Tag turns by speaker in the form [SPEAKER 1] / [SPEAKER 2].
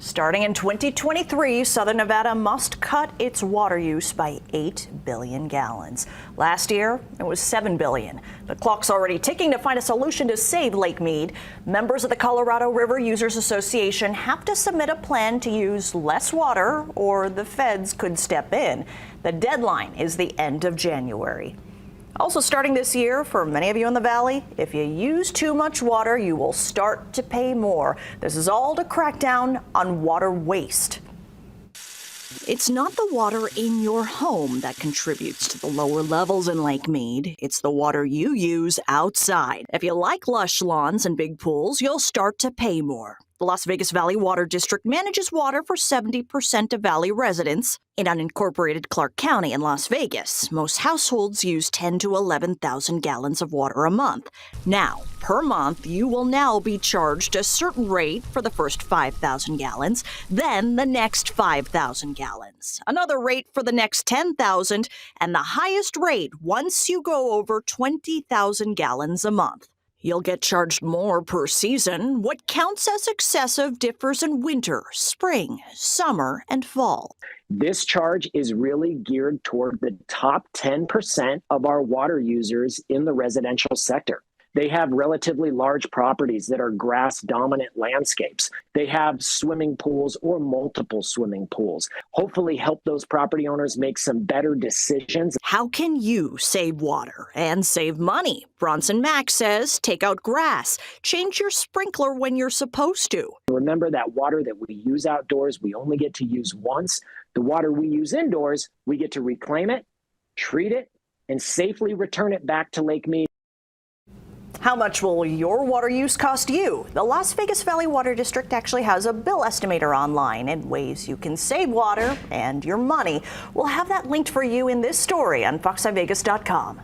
[SPEAKER 1] Starting in 2023, Southern Nevada must cut its water use by 8 billion gallons. Last year, it was 7 billion. The clock's already ticking to find a solution to save Lake Mead. Members of the Colorado River Users Association have to submit a plan to use less water, or the feds could step in. The deadline is the end of January. Also starting this year, for many of you in the valley, if you use too much water, you will start to pay more. This is all to crack down on water waste. It's not the water in your home that contributes to the lower levels in Lake Mead. It's the water you use outside. If you like lush lawns and big pools, you'll start to pay more. The Las Vegas Valley Water District manages water for 70% of Valley residents. In unincorporated Clark County in Las Vegas, most households use 10 to 11,000 gallons of water a month. Now, per month, you will now be charged a certain rate for the first 5,000 gallons, then the next 5,000 gallons, another rate for the next 10,000, and the highest rate once you go over 20,000 gallons a month. You'll get charged more per season. What counts as excessive differs in winter, spring, summer, and fall.
[SPEAKER 2] This charge is really geared toward the top 10% of our water users in the residential sector. They have relatively large properties that are grass-dominant landscapes. They have swimming pools or multiple swimming pools. Hopefully help those property owners make some better decisions.
[SPEAKER 1] How can you save water and save money? Bronson Mack says take out grass, change your sprinkler when you're supposed to.
[SPEAKER 2] Remember that water that we use outdoors, we only get to use once. The water we use indoors, we get to reclaim it, treat it, and safely return it back to Lake Mead.
[SPEAKER 1] How much will your water use cost you? The Las Vegas Valley Water District actually has a bill estimator online and ways you can save water and your money. We'll have that linked for you in this story on fox5vegas.com.